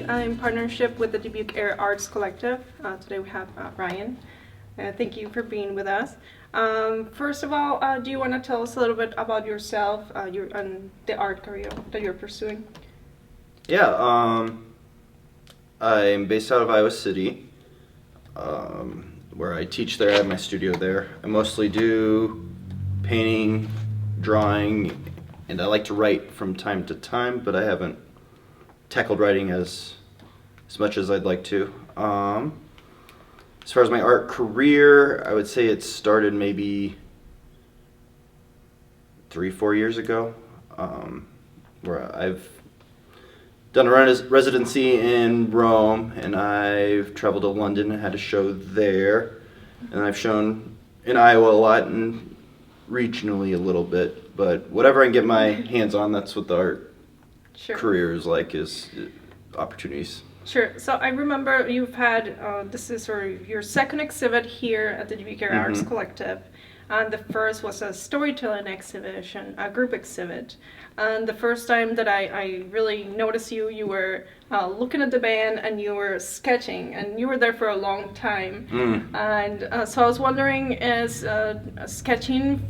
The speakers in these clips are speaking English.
today in partnership with the Dubuque Air Arts Collective. Today we have Ryan. Thank you for being with us. First of all, do you want to tell us a little bit about yourself and the art career that you're pursuing? Yeah, I'm based out of Iowa City, where I teach there. I have my studio there. I mostly do painting, drawing, and I like to write from time to time, but I haven't tackled writing as much as I'd like to. As far as my art career, I would say it started maybe 3-4 years ago, where I've done a residency in Rome, and I've traveled to London and had a show there, and I've shown in Iowa a lot and regionally a little bit, but whatever I can get my hands on, that's what the art career is like, is opportunities. Sure. So I remember you've had, this is your second exhibit here at the Dubuque Air Arts Collective. And the first was a storytelling exhibition, a group exhibit. And the first time that I really noticed you were looking at the band and you were sketching, and you were there for a long time. And so I was wondering, is sketching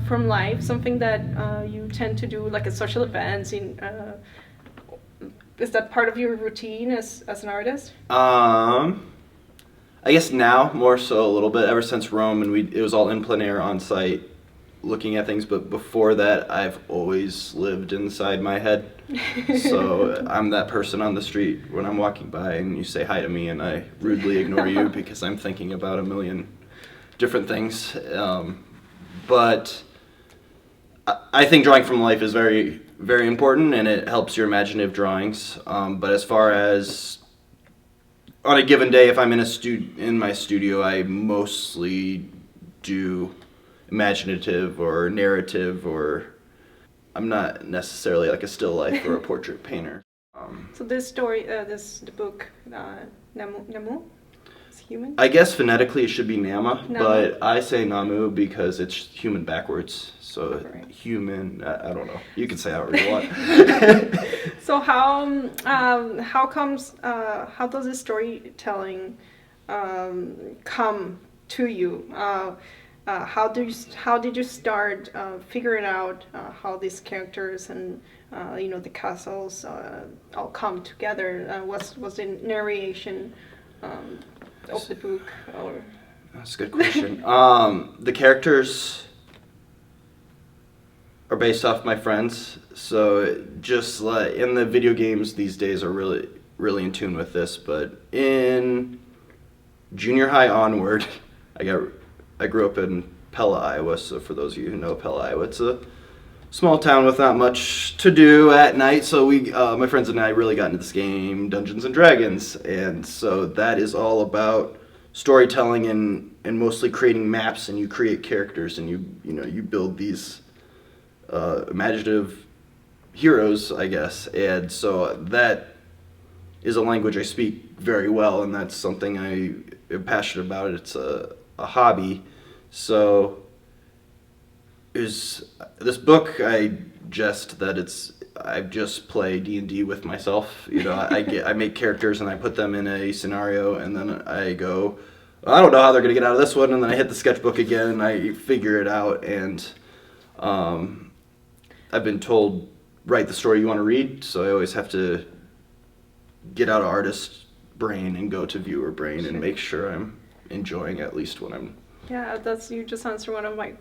from life something that you tend to do, like at social events? Is that part of your routine as an artist? I guess now more so a little bit, ever since Rome, and it was all in plein air on site, looking at things. But before that, I've always lived inside my head. So I'm that person on the street when I'm walking by and you say hi to me, and I rudely ignore you because I'm thinking about a million different things. But I think drawing from life is very, very important, and it helps your imaginative drawings. But as far as on a given day, if I'm in my studio, I mostly do imaginative or narrative, or I'm not necessarily like a still life or a portrait painter. So this story, the book, Namu, is human? I guess phonetically it should be Nama, Nama. but I say Namu because it's human backwards. So Right. human, I don't know. You can say however you want. So how does the storytelling come to you? How did you start figuring out how these characters and the castles all come together? Was the narration of the book, or? That's a good question. The characters are based off my friends, so just like in the video games these days are really in tune with this. But in junior high onward, I grew up in Pella, Iowa. So for those of you who know Pella, Iowa, it's a small town with not much to do at night. So my friends and I really got into this game, Dungeons and Dragons, and so that is all about storytelling and mostly creating maps, and you create characters, and you build these imaginative heroes, I guess. And so that is a language I speak very well, and that's something I am passionate about. It's a hobby. So is this book, I just play D&D with myself. I make characters and I put them in a scenario, and then I go, I don't know how they're going to get out of this one, and then I hit the sketchbook again and I figure it out. And I've been told, write the story you want to read, so I always have to get out of artist brain and go to viewer brain and make sure I'm enjoying at least what I'm. Yeah, you just answered one of my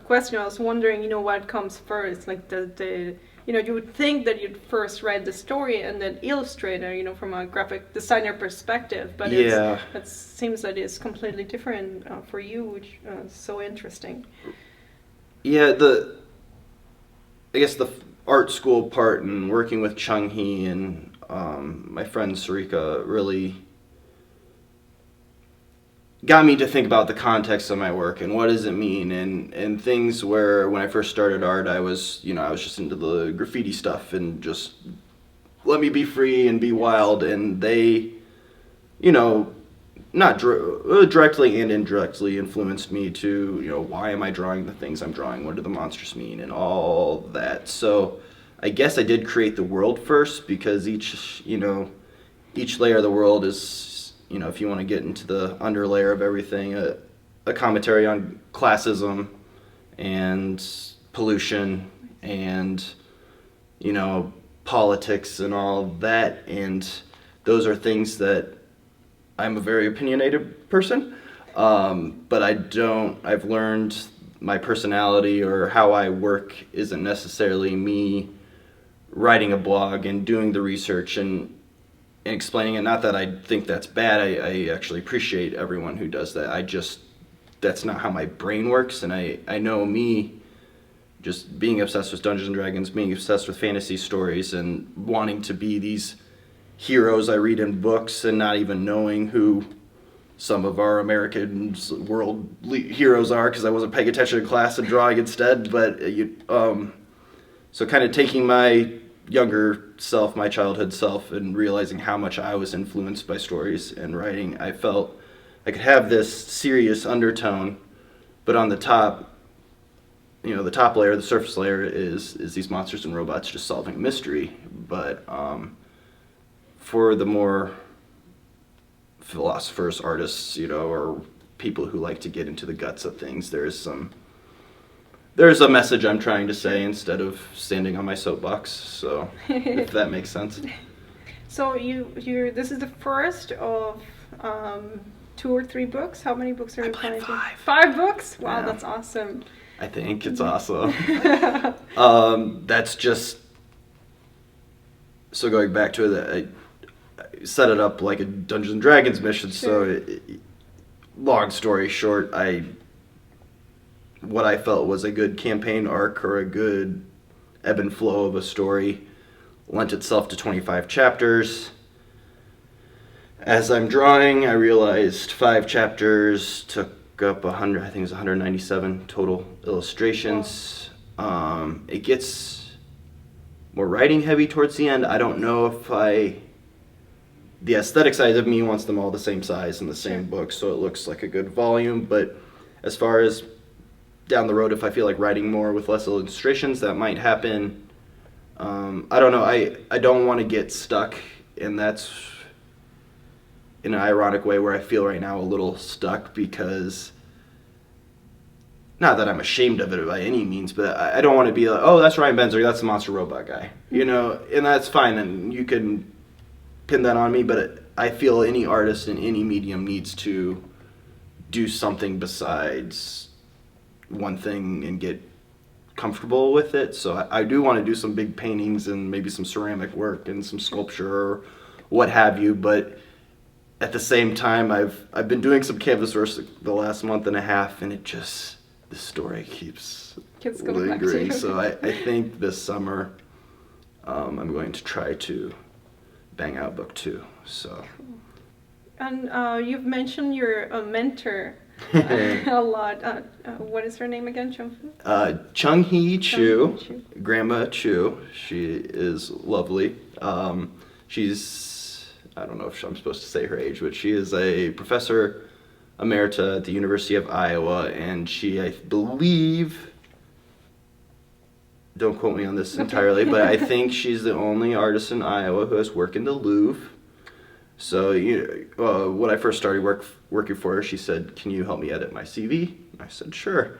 questions. I was wondering, what comes first, like you would think that you'd first write the story and then illustrate it, from a graphic designer perspective, but yeah, it seems that it's completely different for you, which is so interesting. Yeah, I guess the art school part and working with Chung-hee and my friend Sarika really got me to think about the context of my work and what does it mean, and things where when I first started art I was just into the graffiti stuff and just let me be free and be wild, and they not directly and indirectly influenced me to, why am I drawing the things I'm drawing? What do the monsters mean? And all that. So I guess I did create the world first, because each each layer of the world is, if you want to get into the underlayer of everything, a commentary on classism and pollution and, politics and all of that. And those are things that I'm a very opinionated person. But I've learned my personality or how I work isn't necessarily me writing a blog and doing the research and explaining it. Not that I think that's bad. I actually appreciate everyone who does that. That's not how my brain works. And I know me just being obsessed with Dungeons and Dragons, being obsessed with fantasy stories and wanting to be these heroes I read in books and not even knowing who some of our American world heroes are because I wasn't paying attention in class and drawing instead. But so kind of taking my younger self, my childhood self, and realizing how much I was influenced by stories and writing, I felt I could have this serious undertone, but on the top, the top layer, the surface layer is these monsters and robots just solving a mystery. But for the more philosophers, artists, or people who like to get into the guts of things, there's a message I'm trying to say instead of standing on my soapbox. So if that makes sense. So this is the first of 2 or 3 books. How many books are you planning to? 5. 5 books? Wow, Yeah. That's awesome. I think it's awesome. That's just so going back to it. I set it up like a Dungeons and Dragons mission. Sure. So, long story short, what I felt was a good campaign arc or a good ebb and flow of a story lent itself to 25 chapters. As I'm drawing, I realized 5 chapters took up 100. I think it was 197 total illustrations. Wow. It gets more writing heavy towards the end. I don't know if the aesthetic side of me wants them all the same size in the same book, so it looks like a good volume. But as far as down the road, if I feel like writing more with less illustrations, that might happen. I don't know. I don't want to get stuck, and that's in an ironic way where I feel right now a little stuck because, not that I'm ashamed of it by any means, but I don't want to be like, oh, that's Ryan Bentzinger, that's the monster robot guy, and that's fine, and you can pin that on me, but I feel any artist in any medium needs to do something besides one thing and get comfortable with it. So I do want to do some big paintings and maybe some ceramic work and some sculpture or what have you, but at the same time I've been doing some canvas work the last month and a half, and the story keeps coming back to lingering. you. So I think this summer I'm going to try to bang out book 2. So. And you've mentioned your mentor a lot. What is her name again? Chung-Hee Chu, Chu. Grandma Chu. She is lovely. I don't know if I'm supposed to say her age, but she is a professor emerita at the University of Iowa, and she, I believe, don't quote me on this entirely, but I think she's the only artist in Iowa who has worked in the Louvre. So when I first started working for her, she said, "Can you help me edit my CV?" I said, "Sure."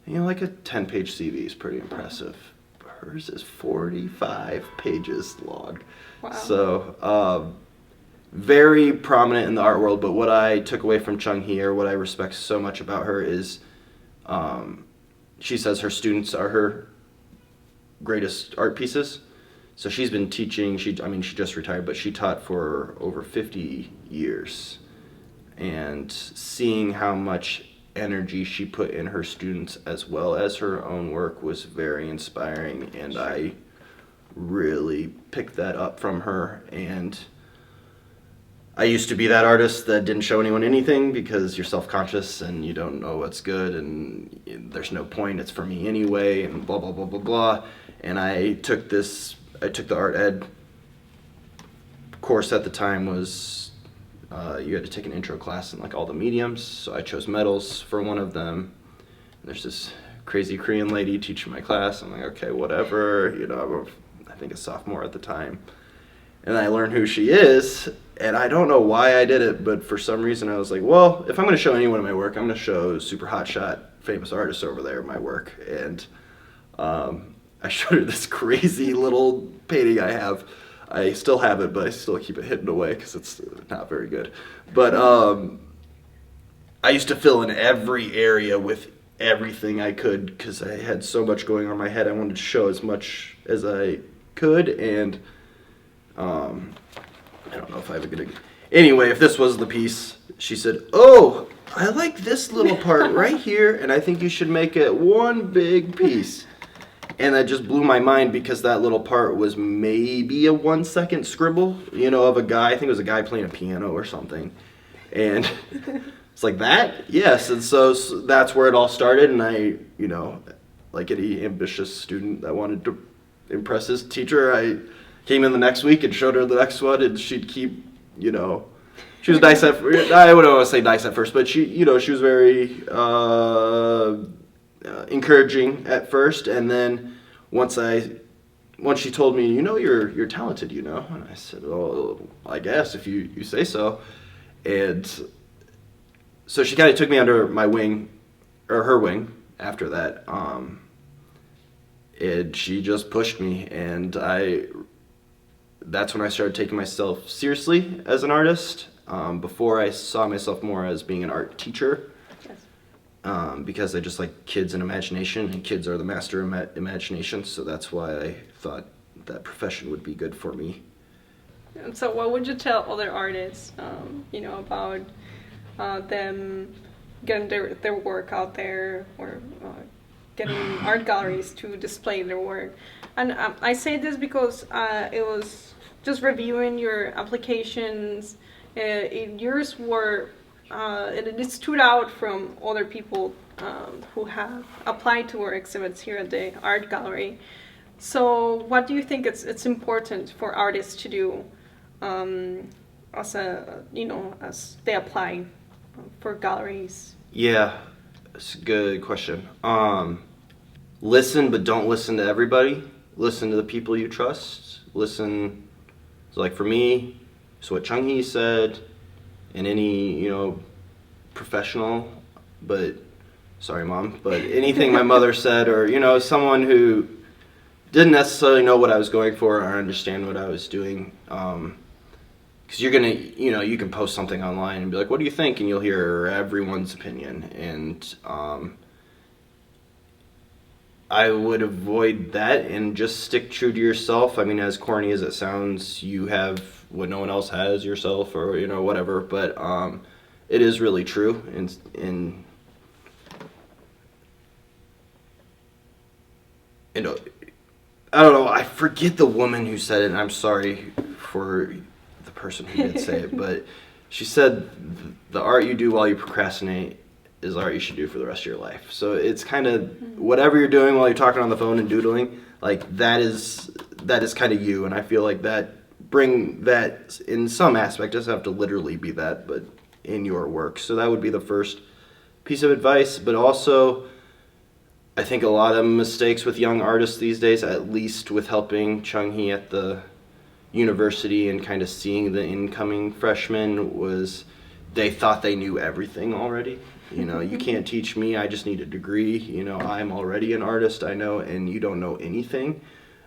And, like a 10-page CV is pretty impressive. Hers is 45 pages long. Wow. So very prominent in the art world. But what I took away from Chung-Hee, or what I respect so much about her, is she says her students are her greatest art pieces. So she's been teaching, she just retired, but she taught for over 50 years. And seeing how much energy she put in her students as well as her own work was very inspiring, and I really picked that up from her. And I used to be that artist that didn't show anyone anything because you're self-conscious and you don't know what's good and there's no point, it's for me anyway, and blah, blah, blah, blah, blah. And I took the art ed course at the time. Was you had to take an intro class in like all the mediums, so I chose metals for one of them. And there's this crazy Korean lady teaching my class. I'm like, okay, whatever, I think a sophomore at the time. And I learned who she is, And I don't know why I did it, but for some reason I was like, well, if I'm going to show anyone my work, I'm going to show super hotshot famous artists over there my work. And I showed her this crazy little painting I have. I still have it, but I still keep it hidden away because it's not very good. But I used to fill in every area with everything I could because I had so much going on in my head. I wanted to show as much as I could, and I don't know if I have a good... Anyway, if this was the piece, she said, oh, I like this little part right here, and I think you should make it one big piece. And that just blew my mind because that little part was maybe a 1 second scribble, of a guy. I think it was a guy playing a piano or something. And it's like that? Yes. And so that's where it all started. And I, like any ambitious student that wanted to impress his teacher, I came in the next week and showed her the next one, and she'd keep, she was nice at, I wouldn't want to say nice at first, but she was very encouraging at first, and then once she told me, you're talented, and I said, well, I guess if you say so. And so she kind of took me under my wing, or her wing, after that, and she just pushed me, and that's when I started taking myself seriously as an artist. Before, I saw myself more as being an art teacher. Because I just like kids and imagination, and kids are the master imagination, so that's why I thought that profession would be good for me. And so what would you tell other artists, about them getting their work out there, or getting art galleries to display their work? And I say this because it was just reviewing your applications, yours were... it stood out from other people who have applied to our exhibits here at the art gallery. So what do you think it's important for artists to do as they apply for galleries? Yeah, it's a good question. Listen, but don't listen to everybody. Listen to the people you trust. Listen, so like for me, so what Chung-hee said, and any, professional, but, sorry mom, but anything my mother said, or, someone who didn't necessarily know what I was going for or understand what I was doing, because you're gonna, you can post something online and be like, what do you think? And you'll hear everyone's opinion, and I would avoid that and just stick true to yourself. I mean, as corny as it sounds, you have what no one else has, yourself, or whatever, but it is really true. And I don't know, I forget the woman who said it, and I'm sorry for the person who did say it, but she said the art you do while you procrastinate is art you should do for the rest of your life. So it's kind of whatever you're doing while you're talking on the phone and doodling, like that is kind of you, and I feel like bring that in some aspect. It doesn't have to literally be that, but in your work. So that would be the first piece of advice. But also, I think a lot of mistakes with young artists these days, at least with helping Chung-hee at the university and kind of seeing the incoming freshmen, was they thought they knew everything already. You can't teach me, I just need a degree. I'm already an artist, I know, and you don't know anything.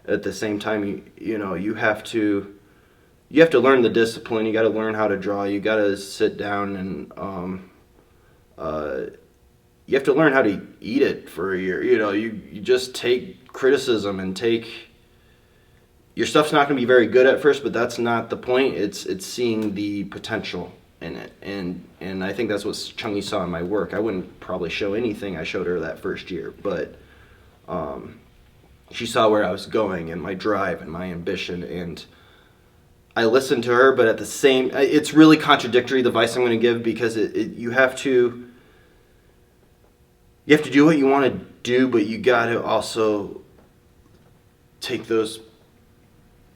At the same time, you have to learn the discipline. You got to learn how to draw. You got to sit down and you have to learn how to eat it for a year. You just take criticism and your stuff's not going to be very good at first, but that's not the point. It's seeing the potential in it, and I think that's what Chung-hee saw in my work. I wouldn't probably show anything I showed her that first year, but she saw where I was going and my drive and my ambition, and I listened to her. But at the same, it's really contradictory, the advice I'm going to give, because you have to do what you want to do, but you got to also take those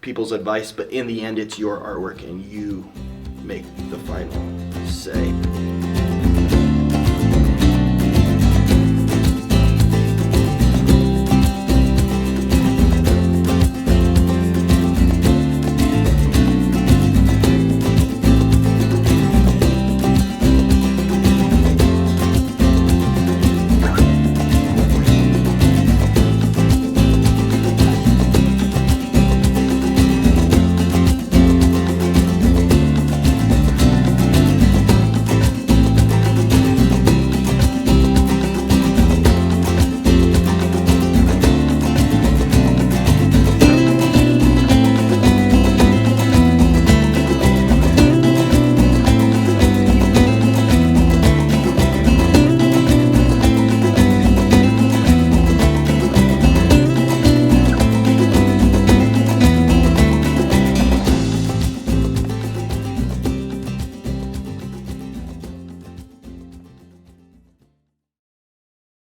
people's advice. But in the end, it's your artwork, and you make the final say.